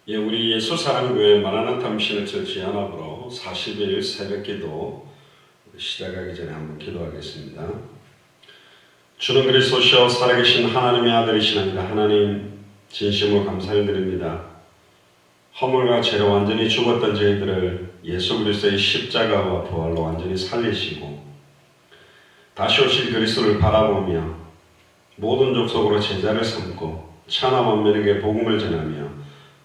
예, 우리 예수사랑교회 마라나타 미션의 처치 연합으로 40일 새벽기도 시작하기 전에 한번 기도하겠습니다. 주는 그리스도시요 살아계신 하나님의 아들이시나이다. 하나님 진심으로 감사를 드립니다. 허물과 죄로 완전히 죽었던 저희들을 예수 그리스도의 십자가와 부활로 완전히 살리시고 다시 오실 그리스도를 바라보며 모든 족속으로 제자를 삼고 천하 만민에게 복음을 전하며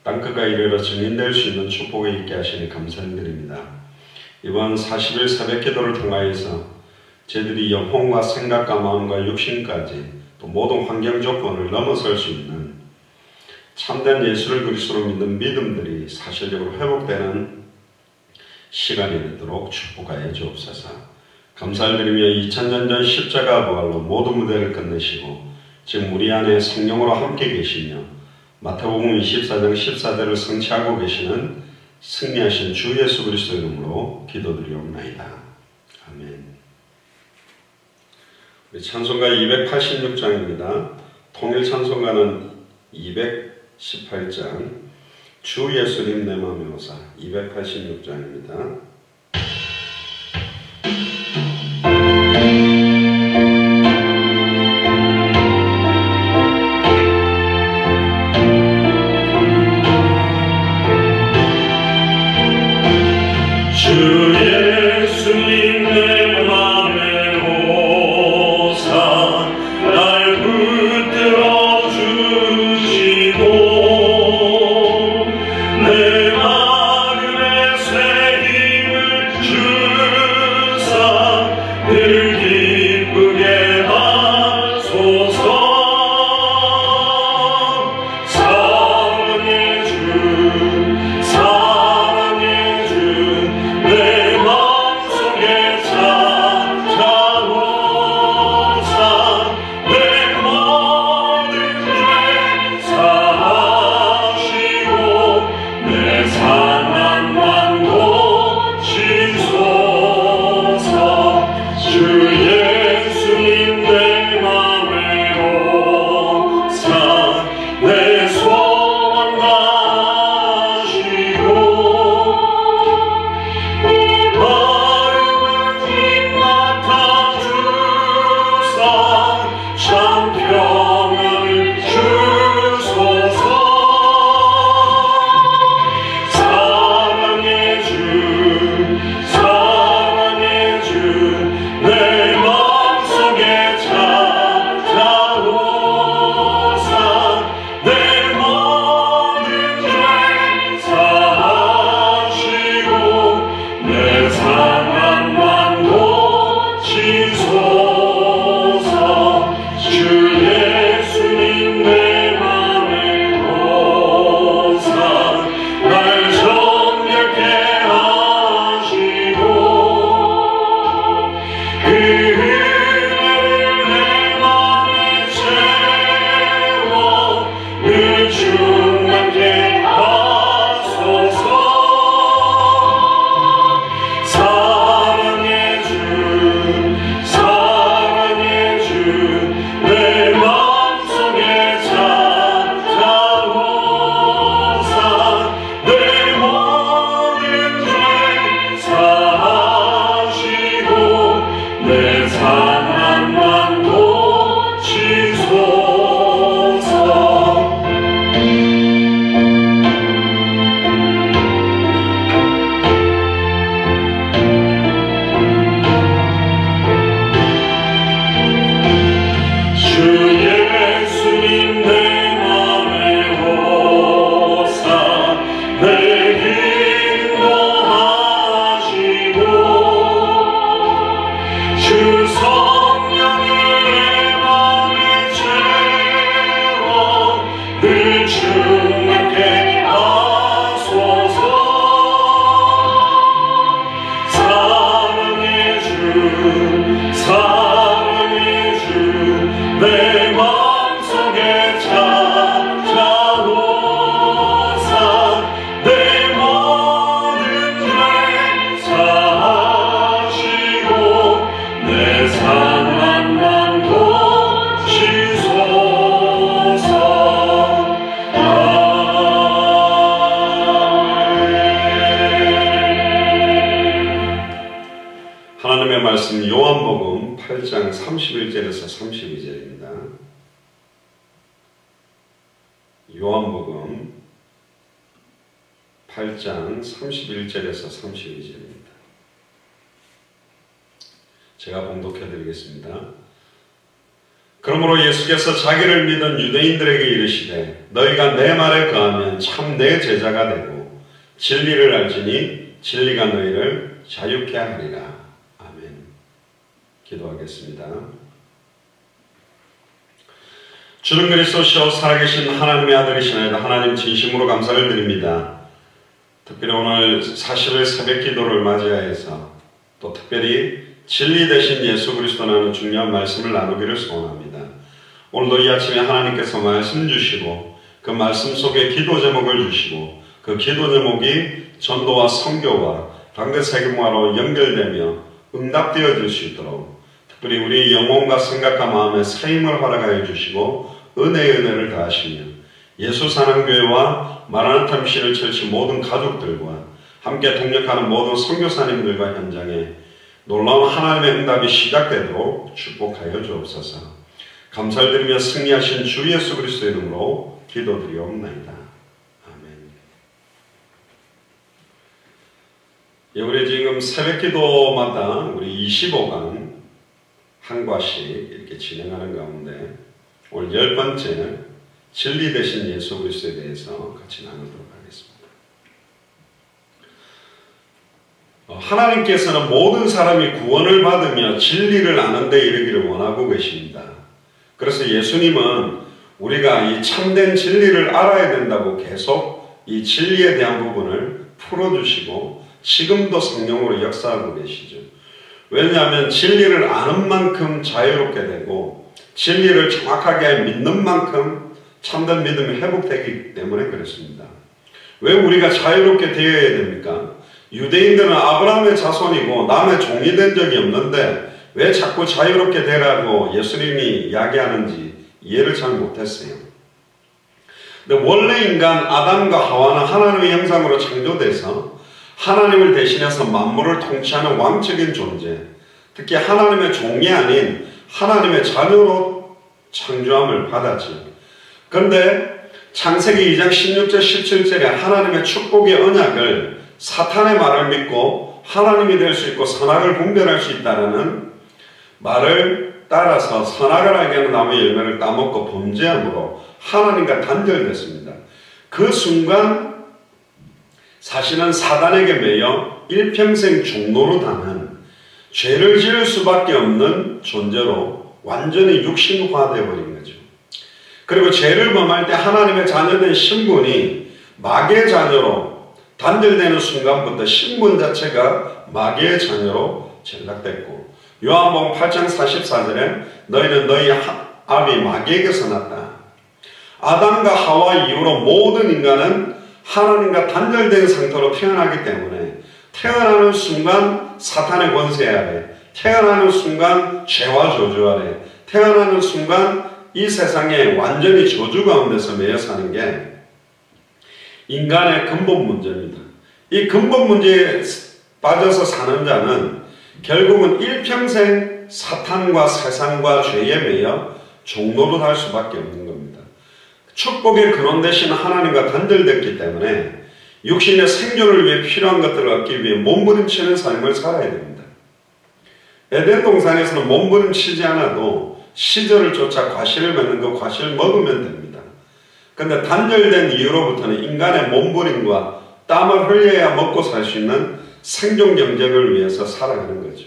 땅끝까지 이르러 증인될 수 있는 축복이 있게 하시니 감사를 드립니다. 이번 40일 새벽기도를 통하여서 저희들이 영혼과 생각과 마음과 육신까지 또 모든 환경 조건을 넘어설 수 있는 참된 예수를 그리스도로 믿는 믿음들이 사실적으로 회복되는 시간이 되도록 축복하여 주옵소서. 감사를 드리며 2000년 전 십자가 부활로 모든 무대를 끝내시고 지금 우리 안에 성령으로 함께 계시며 마태복음 24장 14절을 성취하고 계시는 승리하신 주 예수 그리스도 이름으로 기도드리옵나이다. 아멘. 우리 찬송가 286장입니다. 통일 찬송가는 218장 주 예수님 내 맘에 오사 286장입니다. 내 마음에 새 힘을 8장 31절에서 32절입니다. 요한복음 8장 31절에서 32절입니다. 제가 봉독해 드리겠습니다. 그러므로 예수께서 자기를 믿은 유대인들에게 이르시되 너희가 내 말에 거하면 참 내 제자가 되고 진리를 알지니 진리가 너희를 자유케 하리라. 아멘. 기도하겠습니다. 주는 그리스도시요 살아계신 하나님의 아들이시나이다. 하나님 진심으로 감사를 드립니다. 특별히 오늘 40일 새벽 기도를 맞이하여서 또 특별히 진리 되신 예수 그리스도라는 중요한 말씀을 나누기를 소원합니다. 오늘도 이 아침에 하나님께서 말씀 주시고 그 말씀 속에 기도 제목을 주시고 그 기도 제목이 전도와 선교와 당대 세계화로 연결되며 응답되어질 수 있도록 특별히 우리 영혼과 생각과 마음에 새 힘을 허락하여 주시고 은혜의 은혜를 다하시며 예수사랑교회와 마라나타 미션을 철치 모든 가족들과 함께 동력하는 모든 선교사님들과 현장에 놀라운 하나님의 응답이 시작되도록 축복하여 주옵소서. 감사를 드리며 승리하신 주 예수 그리스도의 이름으로 기도드리옵나이다. 아멘. 예, 우리 지금 새벽기도마다 우리 25강 한 과씩 이렇게 진행하는 가운데 오늘 10번째 진리 되신 예수 그리스도에 대해서 같이 나누도록 하겠습니다. 하나님께서는 모든 사람이 구원을 받으며 진리를 아는 데 이르기를 원하고 계십니다. 그래서 예수님은 우리가 이 참된 진리를 알아야 된다고 계속 이 진리에 대한 부분을 풀어주시고 지금도 성령으로 역사하고 계시죠. 왜냐하면 진리를 아는 만큼 자유롭게 되고 진리를 정확하게 믿는 만큼 참된 믿음이 회복되기 때문에 그렇습니다. 왜 우리가 자유롭게 되어야 됩니까? 유대인들은 아브라함의 자손이고 남의 종이 된 적이 없는데 왜 자꾸 자유롭게 되라고 예수님이 이야기하는지 이해를 잘 못했어요. 근데 원래 인간 아담과 하와는 하나님의 형상으로 창조돼서 하나님을 대신해서 만물을 통치하는 왕적인 존재, 특히 하나님의 종이 아닌 하나님의 자녀로 창조함을 받았죠. 그런데 창세기 2장 16절 17절에 하나님의 축복의 언약을 사탄의 말을 믿고 하나님이 될 수 있고 선악을 분별할 수 있다는 말을 따라서 선악을 알게 하는 나무의 열매를 따먹고 범죄함으로 하나님과 단절됐습니다. 그 순간 사실은 사단에게 매여 일평생 종노로 당한 죄를 지을 수밖에 없는 존재로 완전히 육신화되어 버린 거죠. 그리고 죄를 범할 때 하나님의 자녀된 신분이 마귀의 자녀로 단절되는 순간부터 신분 자체가 마귀의 자녀로 전락됐고 요한복음 8장 44절에 너희는 너희 아비 마귀에게서 났다. 아담과 하와 이후로 모든 인간은 하나님과 단절된 상태로 태어나기 때문에 태어나는 순간 사탄의 권세 아래, 태어나는 순간 죄와 저주 아래, 태어나는 순간 이 세상에 완전히 저주 가운데서 매여 사는 게 인간의 근본 문제입니다. 이 근본 문제에 빠져서 사는 자는 결국은 일평생 사탄과 세상과 죄에 매여 종노릇 할 수밖에 없는 겁니다. 축복의 근원 되신 하나님과 단절됐기 때문에 육신의 생존을 위해 필요한 것들을 얻기 위해 몸부림치는 삶을 살아야 됩니다. 에덴 동산에서는 몸부림치지 않아도 시절을 쫓아 과실을 맺는 그 과실을 먹으면 됩니다. 그런데 단절된 이후로부터는 인간의 몸부림과 땀을 흘려야 먹고 살 수 있는 생존 경쟁을 위해서 살아가는 거죠.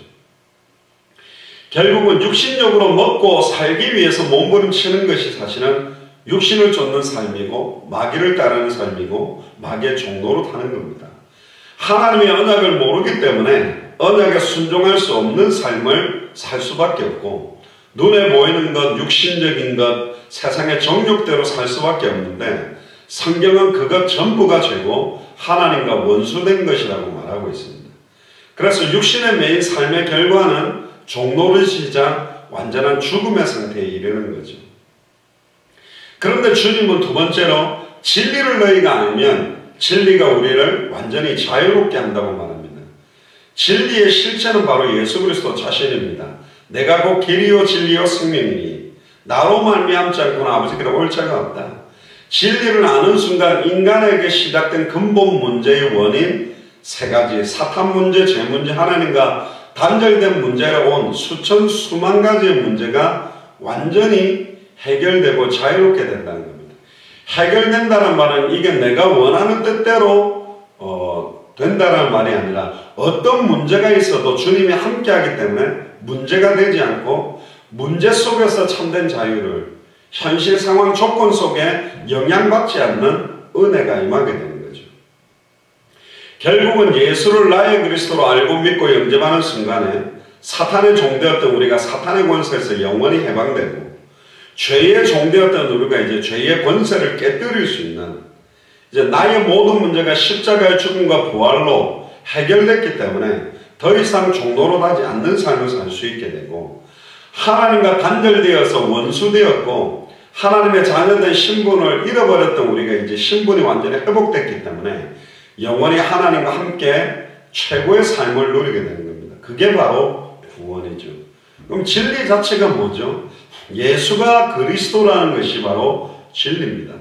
결국은 육신적으로 먹고 살기 위해서 몸부림치는 것이 사실은 육신을 쫓는 삶이고 마귀를 따르는 삶이고 마귀의 종노릇 하는 겁니다. 하나님의 언약을 모르기 때문에 언약에 순종할 수 없는 삶을 살 수밖에 없고 눈에 보이는 것, 육신적인 것, 세상의 정욕대로 살 수밖에 없는데 성경은 그것 전부가 죄고 하나님과 원수된 것이라고 말하고 있습니다. 그래서 육신의 매인 삶의 결과는 종노릇이자 완전한 죽음의 상태에 이르는 거죠. 그런데 주님은 두 번째로 진리를 너희가 알면 진리가 우리를 완전히 자유롭게 한다고 말합니다. 진리의 실체는 바로 예수 그리스도 자신입니다. 내가 곧 길이요 진리요 생명이니 나로 말미암지 않고는 아버지께로 올 자가 없다. 진리를 아는 순간 인간에게 시작된 근본 문제의 원인 세 가지, 사탄 문제, 죄 문제, 하나님과 단절된 문제로 온 수천 수만 가지의 문제가 완전히 해결되고 자유롭게 된다는 겁니다. 해결된다는 말은 이게 내가 원하는 뜻대로 된다는 말이 아니라 어떤 문제가 있어도 주님이 함께하기 때문에 문제가 되지 않고 문제 속에서 참된 자유를 현실 상황 조건 속에 영향받지 않는 은혜가 임하게 되는 거죠. 결국은 예수를 나의 그리스도로 알고 믿고 영접하는 순간에 사탄의 종되었던 우리가 사탄의 권세에서 영원히 해방되고 죄의 종되었던 우리가 이제 죄의 권세를 깨뜨릴 수 있는 이제 나의 모든 문제가 십자가의 죽음과 부활로 해결됐기 때문에 더 이상 종로로 가지 않는 삶을 살 수 있게 되고 하나님과 단절되어서 원수되었고 하나님의 자녀된 신분을 잃어버렸던 우리가 이제 신분이 완전히 회복됐기 때문에 영원히 하나님과 함께 최고의 삶을 누리게 되는 겁니다. 그게 바로 구원이죠. 그럼 진리 자체가 뭐죠? 예수가 그리스도라는 것이 바로 진리입니다.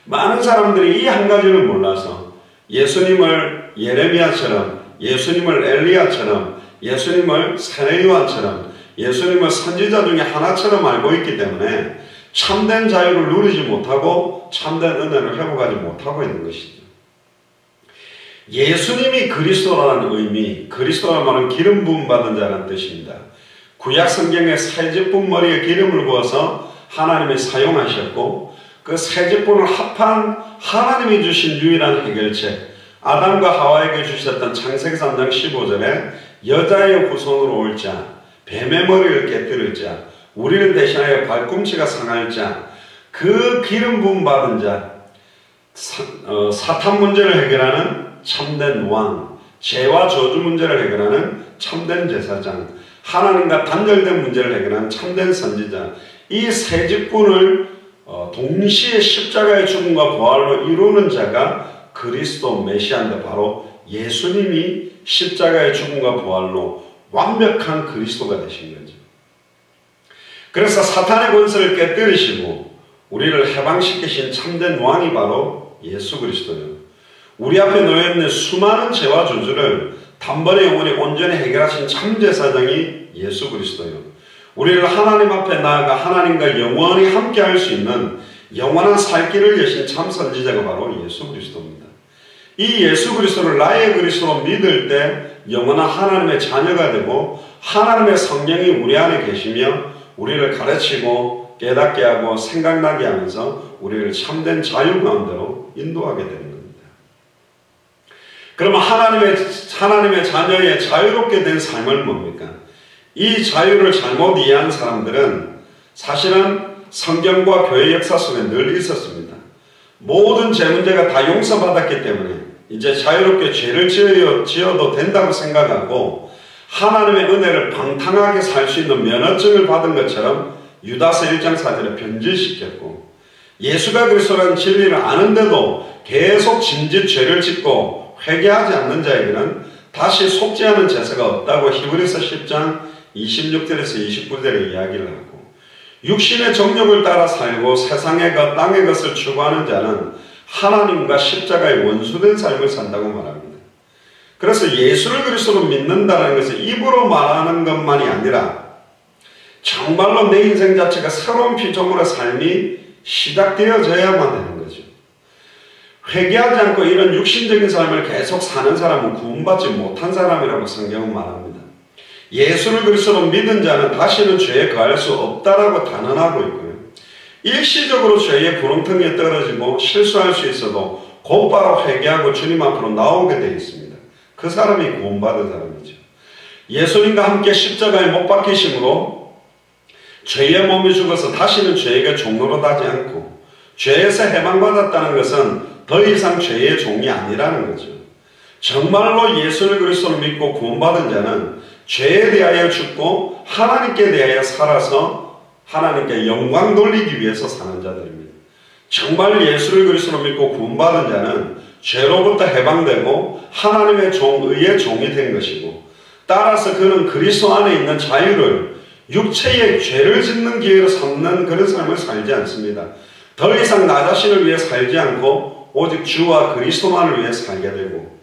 많은 사람들이 이 한 가지를 몰라서 예수님을 예레미야처럼, 예수님을 엘리야처럼, 예수님을 세례요한처럼, 예수님을 선지자 중에 하나처럼 알고 있기 때문에 참된 자유를 누리지 못하고 참된 은혜를 회복하지 못하고 있는 것이죠. 예수님이 그리스도라는 의미, 그리스도란 말은 기름 부음 받은 자라는 뜻입니다. 구약 성경에 세제뿐 머리에 기름을 부어서 하나님이 사용하셨고 그 세제뿐을 합한 하나님이 주신 유일한 해결책, 아담과 하와에게 주셨던 창세기 3장 15절에 여자의 후손으로 올 자, 뱀의 머리를 깨뜨릴 자, 우리를 대신하여 발꿈치가 상할 자, 그 기름 부음 받은 자, 사탄 문제를 해결하는 참된 왕, 죄와 저주 문제를 해결하는 참된 제사장, 하나님과 단절된 문제를 해결하는 참된 선지자, 이 세 직분을 동시에 십자가의 죽음과 부활로 이루는 자가 그리스도 메시아인데 바로 예수님이 십자가의 죽음과 부활로 완벽한 그리스도가 되신 거죠. 그래서 사탄의 권세를 깨뜨리시고 우리를 해방시키신 참된 왕이 바로 예수 그리스도예요. 우리 앞에 놓여있는 수많은 죄와 저주를 단번에 영원히 온전히 해결하신 참제사장이 예수 그리스도예요. 우리를 하나님 앞에 나아가 하나님과 영원히 함께할 수 있는 영원한 살 길을 여신 참 선지자가 바로 예수 그리스도입니다. 이 예수 그리스도를 나의 그리스도로 믿을 때 영원한 하나님의 자녀가 되고 하나님의 성령이 우리 안에 계시며 우리를 가르치고 깨닫게 하고 생각나게 하면서 우리를 참된 자유 가운데로 인도하게 되는 겁니다. 그러면 하나님의 자녀의 자유롭게 된 삶은 뭡니까? 이 자유를 잘못 이해한 사람들은 사실은 성경과 교회 역사 속에 늘 있었습니다. 모든 죄 문제가 다 용서받았기 때문에 이제 자유롭게 죄를 지어도 된다고 생각하고 하나님의 은혜를 방탕하게 살 수 있는 면허증을 받은 것처럼 유다서 1장 4절에 변질시켰고 예수가 그리스도라는 진리를 아는데도 계속 짐짓 죄를 짓고 회개하지 않는 자에게는 다시 속죄하는 제사가 없다고 히브리서 10장 26절에서 29절에 이야기를 하고 육신의 정욕을 따라 살고 세상의 것, 땅의 것을 추구하는 자는 하나님과 십자가의 원수된 삶을 산다고 말합니다. 그래서 예수를 그리스도로 믿는다는 것은 입으로 말하는 것만이 아니라 정말로 내 인생 자체가 새로운 피조물의 삶이 시작되어져야만 되는 거죠. 회개하지 않고 이런 육신적인 삶을 계속 사는 사람은 구원받지 못한 사람이라고 성경은 말합니다. 예수를 그리스도로 믿은 자는 다시는 죄에 거할 수 없다라고 단언하고 있고요. 일시적으로 죄의 구렁텅이에 떨어지고 실수할 수 있어도 곧바로 회개하고 주님 앞으로 나오게 되어 있습니다. 그 사람이 구원받은 사람이죠. 예수님과 함께 십자가에 못 박히심으로 죄의 몸이 죽어서 다시는 죄에게 종로로 가지 않고 죄에서 해방받았다는 것은 더 이상 죄의 종이 아니라는 거죠. 정말로 예수를 그리스도로 믿고 구원받은 자는 죄에 대하여 죽고 하나님께 대하여 살아서 하나님께 영광 돌리기 위해서 사는 자들입니다. 정말 예수를 그리스도로 믿고 구원받은 자는 죄로부터 해방되고 하나님의 의의 종이 된 것이고 따라서 그는 그리스도 안에 있는 자유를 육체의 죄를 짓는 기회로 삼는 그런 삶을 살지 않습니다. 더 이상 나 자신을 위해 살지 않고 오직 주와 그리스도만을 위해 살게 되고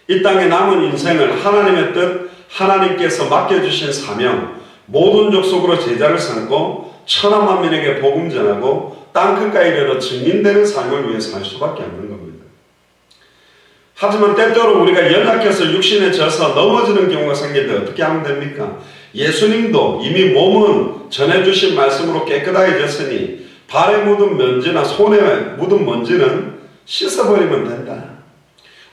이 땅에 남은 인생을 하나님의 뜻, 하나님께서 맡겨주신 사명, 모든 족속으로 제자를 삼고 천하 만민에게 복음 전하고 땅끝까지 이르러 증인되는 삶을 위해 살 수밖에 없는 겁니다. 하지만 때때로 우리가 연약해서 육신에 져서 넘어지는 경우가 생길 때 어떻게 하면 됩니까? 예수님도 이미 몸은 전해주신 말씀으로 깨끗하게졌으니 발에 묻은 먼지나 손에 묻은 먼지는 씻어버리면 된다.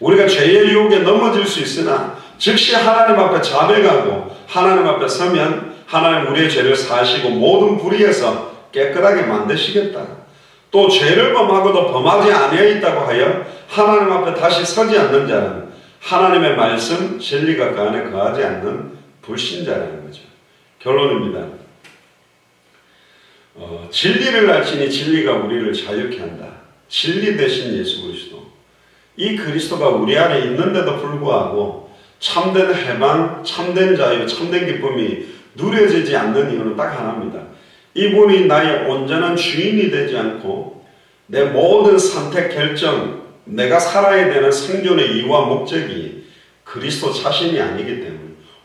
우리가 죄의 유혹에 넘어질 수 있으나 즉시 하나님 앞에 자백하고 하나님 앞에 서면 하나님 우리의 죄를 사하시고 모든 불의에서 깨끗하게 만드시겠다. 또 죄를 범하고도 범하지 아니하 있다고 하여 하나님 앞에 다시 서지 않는 자는 하나님의 말씀, 진리가 그 안에 거하지 않는 불신자라는 거죠. 결론입니다. 진리를 알지니 진리가 우리를 자유케 한다. 진리 대신 예수 그리스도. 이 그리스도가 우리 안에 있는데도 불구하고 참된 해방, 참된 자유, 참된 기쁨이 누려지지 않는 이유는 딱 하나입니다. 이분이 나의 온전한 주인이 되지 않고 내 모든 선택, 결정, 내가 살아야 되는 생존의 이유와 목적이 그리스도 자신이 아니기 때문에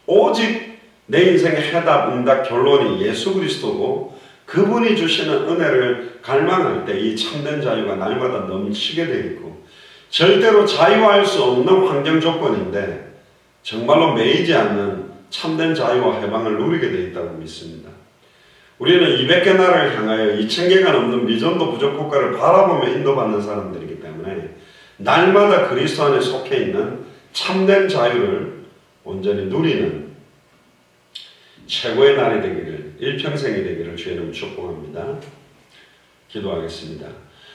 오직 내 인생의 해답, 응답, 결론이 예수 그리스도고 그분이 주시는 은혜를 갈망할 때 이 참된 자유가 날마다 넘치게 되겠고 절대로 자유할 수 없는 환경 조건인데 정말로 매이지 않는 참된 자유와 해방을 누리게 되어 있다고 믿습니다. 우리는 200개 나라를 향하여 2000개가 넘는 미전도 부족 국가를 바라보며 인도받는 사람들이기 때문에 날마다 그리스도 안에 속해 있는 참된 자유를 온전히 누리는 최고의 날이 되기를, 일평생이 되기를 주의 이름으로 축복합니다. 기도하겠습니다.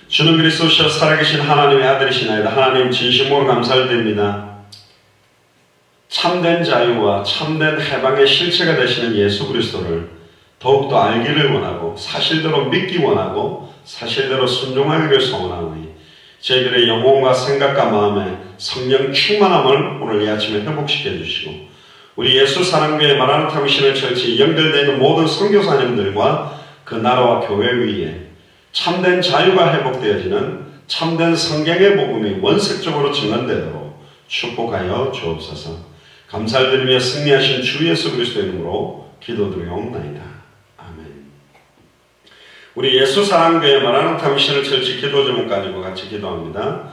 주는 그리스도시여 살아계신 하나님의 아들이시나이다. 하나님 진심으로 감사를 드립니다. 참된 자유와 참된 해방의 실체가 되시는 예수 그리스도를 더욱더 알기를 원하고 사실대로 믿기 원하고 사실대로 순종하기를 소원하오니 저희들의 영혼과 생각과 마음에 성령 충만함을 오늘 이 아침에 회복시켜 주시고 우리 예수 사랑교회 마라나타 미션을 철치 연결되어 있는 모든 선교사님들과 그 나라와 교회 위에 참된 자유가 회복되어지는 참된 성경의 복음이 원색적으로 증언되도록 축복하여 주옵소서. 감사를 드리며 승리하신 주 예수 그리스도의 이름으로 기도드리옵나이다. 아멘. 우리 예수 사랑교회 마라나타 미션을 철치 기도 제목 가지고 같이 기도합니다.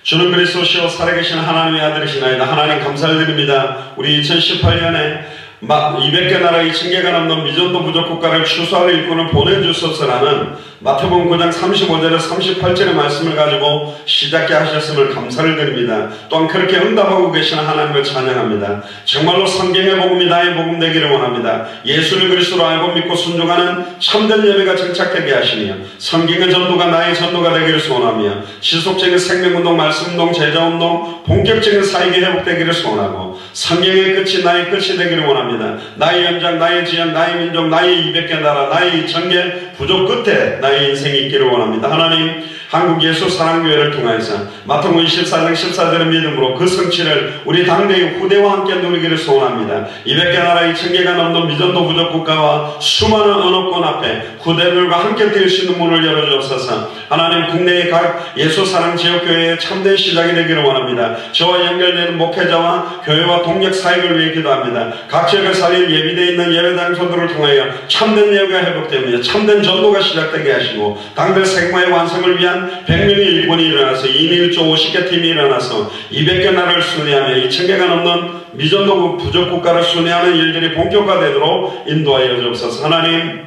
주는 그리스도시요 살아계신 하나님의 아들이시나이다. 하나님 감사를 드립니다. 우리 2018년에 200개 나라 2000개가 넘는 미전도 부족 국가를 추수할 일꾼을 보내주소서라는 마태복음 9장 35절에 38절의 말씀을 가지고 시작해 하셨음을 감사를 드립니다. 또한 그렇게 응답하고 계시는 하나님을 찬양합니다. 정말로 성경의 복음이 나의 복음 되기를 원합니다. 예수를 그리스도로 알고 믿고 순종하는 참된 예배가 정착되게 하시며 성경의 전도가 나의 전도가 되기를 소원하며 지속적인 생명운동, 말씀운동, 제자운동, 본격적인 사역이 회복되기를 소원하고 성경의 끝이 나의 끝이 되기를 원합니다. 나의 연장, 나의 지연, 나의 민족, 나의 200개 나라, 나의 2000개 부족 끝에 나의 인생이 있기를 원합니다. 하나님, 한국 예수 사랑교회를 통해서 마태복음 24장 14절의 믿음으로 그 성취를 우리 당대의 후대와 함께 누리기를 소원합니다. 200개 나라 2000개가 넘는 미전도 부족 국가와 수많은 언어권 앞에 후대들과 함께 뛸 수 있는 문을 열어주옵소서. 하나님, 국내의 각 예수 사랑 지역교회의 참된 시작이 되기를 원합니다. 저와 연결되는 목회자와 교회와 동력 사역을 위해 기도합니다. 각 지역을 살릴 예비되어 있는 예배 장소들을 통하여 참된 예배가 회복되며 참된 전도가 시작되게 하시고 당대 생마의 완성을 위한 100명의 일꾼이 일어나서 2인 1조 50개 팀이 일어나서 200개 나라를 순회하며 2000개가 넘는 미전도 부족 국가를 순회하는 일들이 본격화되도록 인도하여 주옵소서. 하나님,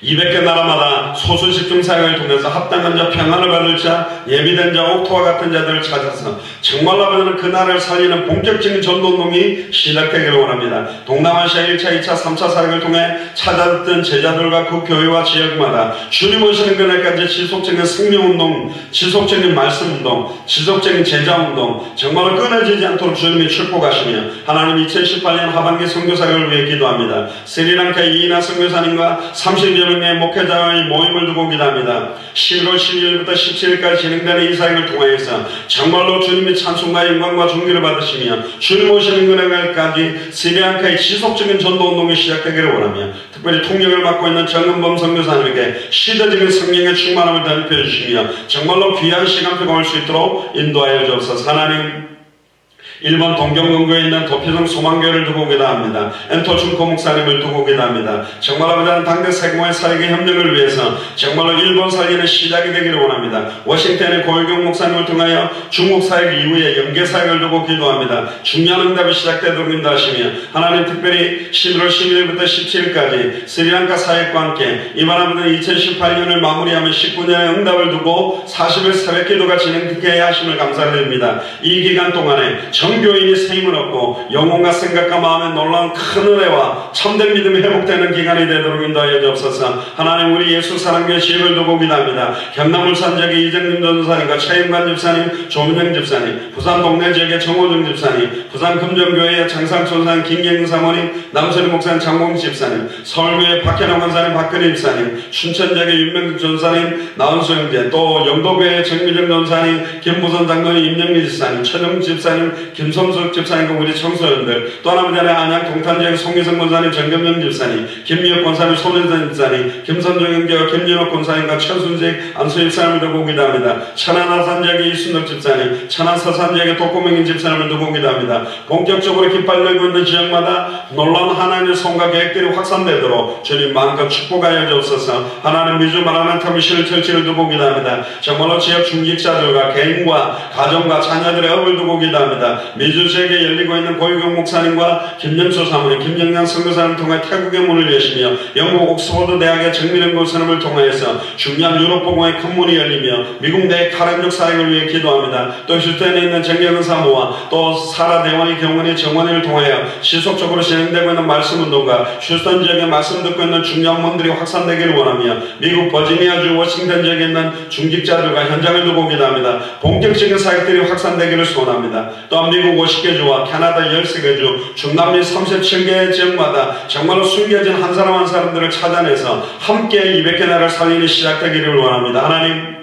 200개 나라마다 소수집중 사역을 통해서 합당한 자, 평안을 받을 자, 예비된 자, 옥토와 같은 자들을 찾아서 정말로 그 나라를 살리는 본격적인 전도운동이 시작되기를 원합니다. 동남아시아 1차, 2차, 3차 사역을 통해 찾아듣던 제자들과 그 교회와 지역마다 주님 오시는 그날까지 지속적인 생명운동, 지속적인 말씀운동, 지속적인 제자운동 정말로 끊어지지 않도록 주님이 축복하시며 하나님 2018년 하반기 선교사역을 위해 기도합니다. 스리랑카 이이나 선교사님과 30여 명의 목회자의 모임을 두고 기도합니다. 11월 12일부터 17일까지 진행되는 이 사역을 통하여서 정말로 주님의 찬송과 영광과 존귀를 받으시며 주님 오시는 그날까지 스리랑카의 지속적인 전도운동이 시작되기를 원하며 특별히 통역을 맡고 있는 정은범 선교사님에게 시대적인 성령의 충만함을 덧입혀 주시며 정말로 귀한 시간표가 올 수 있도록 인도하여 주옵소서. 하나님, 일본 동경근교에 있는 도피성 소망교회를 두고 기도합니다. 엔토 준코 목사님을 두고 기도합니다. 정말 아버지는 당대 세공의 사역의 협력을 위해서 정말로 일본 살리는 시작이 되기를 원합니다. 워싱턴의 고일경 목사님을 통하여 중국 사역 이후에 연계 사역을 두고 기도합니다. 중요한 응답이 시작되도록 인도하시며 하나님, 특별히 11월 11일부터 17일까지 스리랑카 사역과 함께 이번 아버지는 2018년을 마무리하며 19년의 응답을 두고 40일 새벽 기도가 진행되게 하심을 감사드립니다. 이 기간 동안에 정교인이 세임을 얻고 영혼과 생각과 마음에 놀라운 큰 은혜와 참된 믿음이 회복되는 기간이 되도록 인도하여 주옵소서. 하나님, 우리 예수 사랑교회 지혜를 두고 기도합니다. 경남울산 지역의 이정림 전도사님과 최인관 집사님, 조민영 집사님, 부산 동네 지역의 정호정 집사님, 부산 금정교회의 장상촌사님, 김경영 사모님, 남선희 목사님, 장봉 집사님, 서울교회 박현영 권사님, 박근혜 집사님, 춘천 지역의 윤명득 전사님, 나은수 형제, 또 영도교회의 정미정 전사님, 김부선 장로님, 임영미 집사님, 최정 집사님, 김성석 집사님과 우리 청소년들, 또 하나님 전에 안양 동탄지역 송희성 권사님, 정경영 집사님, 김미혁 권사님, 손현선 집사님, 김선종 형제와 김윤옥 권사님과 최순직 안수 집사님을 두고 기도합니다. 천안 아산 지역의 이순덕 집사님, 천안 서산 지역의 독고명인 집사님을 두고 기도합니다. 본격적으로 깃발들고 있는 지역마다 놀라운 하나님의 손과 계획들이 확산되도록 주님 마음껏 축복하여 주옵소서. 하나님, 미주 마라나타 미션을 철치를 두고 기도합니다. 정말로 지역 중직자들과 개인과 가정과 자녀들의 업을 두고 기도합니다. 미주 지역에 열리고 있는 고유경 목사님과 김영수 사모님, 김영양 선교사님을 통해 태국의 문을 여시며 영국 옥스퍼드 대학의 정민영 교수님을 통하여서 중요한 유럽 복음의 큰 문이 열리며 미국 내 카렌족 사역을 위해 기도합니다. 또 휴스턴에 있는 정경은 사모와 또 사라 대원의 경원의 정원을 통하여 지속적으로 진행되고 있는 말씀 운동과 휴스턴 지역에 말씀 듣고 있는 중요한 문들이 확산되기를 원하며 미국 버지니아주 워싱턴 지역에 있는 중직자들과 현장을 두고 기도합니다. 본격적인 사역들이 확산되기를 소원합니다. 또한 미국 50개 주와 캐나다 13개 주, 중남미 37개 지역마다 정말로 숨겨진 한 사람 한 사람들을 찾아내서 함께 200개 나라를 살리는 시작되기를 원합니다. 하나님,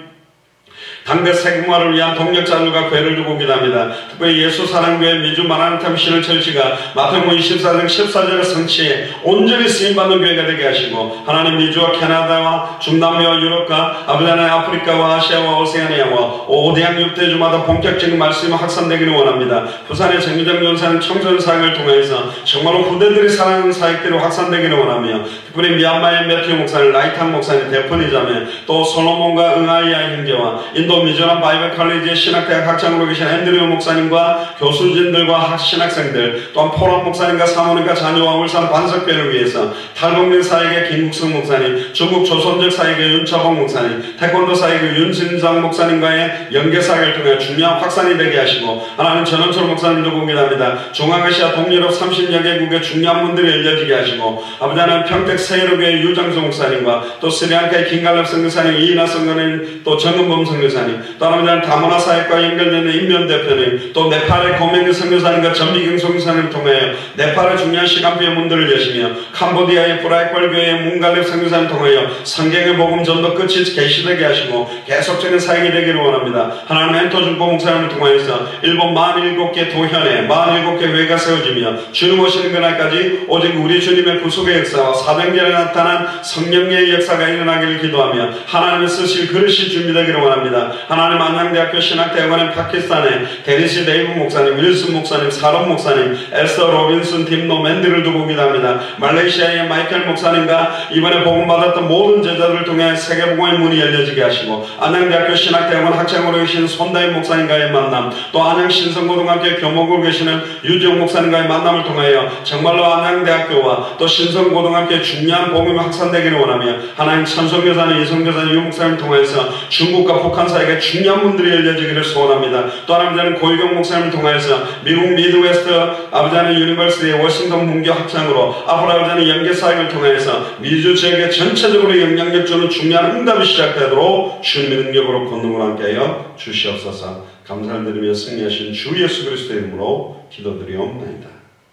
당대 세금화를 위한 동력자들과 교회를 두고 기도합니다. 특별히 예수 사랑교회 미주 마라나타 미션을 철치가 마태복음 24장 14절의 성취에 온전히 쓰임받는 교회가 되게 하시고 하나님, 미주와 캐나다와 중남미와 유럽과 아버지 하나님 아프리카와 아시아와 오세아니아와 5대양 6대주마다 본격적인 말씀이 확산되기를 원합니다. 부산의 정미정 전사는 청소년 사역을 통해서 정말로 후대들이 사랑하는 사역들이 확산되기를 원하며 특별히 미얀마의 매튜 목사님, 라이탄 목사님, 대포니자매, 또 솔로몬과 응아이아 형제와 인도 미조람 바이블 컬리지의 신학대학 학장으로 계신 앤드류 목사님과 교수진들과 신학생들, 또한 포럼 목사님과 사모님과 자녀와 울산 반석교회를 위해서 탈북민 사역의 김국성 목사님, 중국 조선족 사역의 윤차봉 목사님, 태권도 사역의 윤진장 목사님과의 연계 사역을 통해 중요한 확산이 되게 하시고 하나님, 전원철 목사님 두고 기도합니다. 중앙아시아 동유럽 30여 개국의 중요한 문들이 열려지게 하시고 아버지 하나님, 평택 세계로교회 유장수 목사님과 또 스리랑카의 김갈렙 선교사님, 이인하 선교사님, 또 정은범 선교사님, 또 하나님 다문화 사역과 연결되는 임면 대표님, 또 네팔의 고명규 선교사님과 전미경 선교사님을 통하여 네팔의 중요한 시간표의 문들을 여시며 캄보디아의 브라이벌 교회의 문갈렙 선교사님을 통하여 성경의 복음 전도 끝이 계시되게 하시고 계속적인 사역이 되기를 원합니다. 하나님, 엔토준보 목사님을 통하여서 일본 47개 도현에 47개 회가 세워지며 주님 오시는 그날까지 오직 우리 주님의 구속의 역사와 사병전에 나타난 성령의 역사가 일어나기를 기도하며 하나님의 쓰실 그릇이 준비되기를 원합니다. 하나님, 안양대학교 신학대학원의 파키스탄의 데니시 데이브 목사님, 윌슨 목사님, 사론 목사님, 에스더 로빈슨, 딥노 맨드를 두고 기도합니다. 말레이시아의 마이켈 목사님과 이번에 복음받았던 모든 제자들을 통해 세계복음의 문이 열려지게 하시고 안양대학교 신학대학원 학장으로 계신 손다임 목사님과의 만남, 또 안양 신성고등학교 교목으로 계시는 유지영 목사님과의 만남을 통하여 정말로 안양대학교와 또 신성고등학교의 중요한 복음이 확산되기를 원하며 하나님, 천성교사님, 이성교사님, 유 목사님을 통해서 중국과 북한 사이에 중요한 문들이 열려지기를 소원합니다. 또 하나님, 고유경 목사님을 통해서 미국 미드웨스트 아버지 하나님 유니버시티의 워싱턴 문교 학장으로 앞으로 아버지 하나님 연계 사역을 통해서 미주 지역에 전체적으로 영향력 주는 중요한 응답이 시작되도록 주님의 능력으로 권능을 함께하여 주시옵소서. 감사를 드리며 승리하신 주 예수 그리스도의 이름으로 기도드리옵나이다.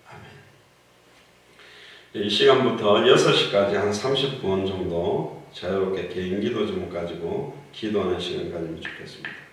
아멘. 이 시간부터 6시까지 한 30분 정도 자유롭게 개인기도 좀 가지고 기도하는 시간 가지면 좋겠습니다.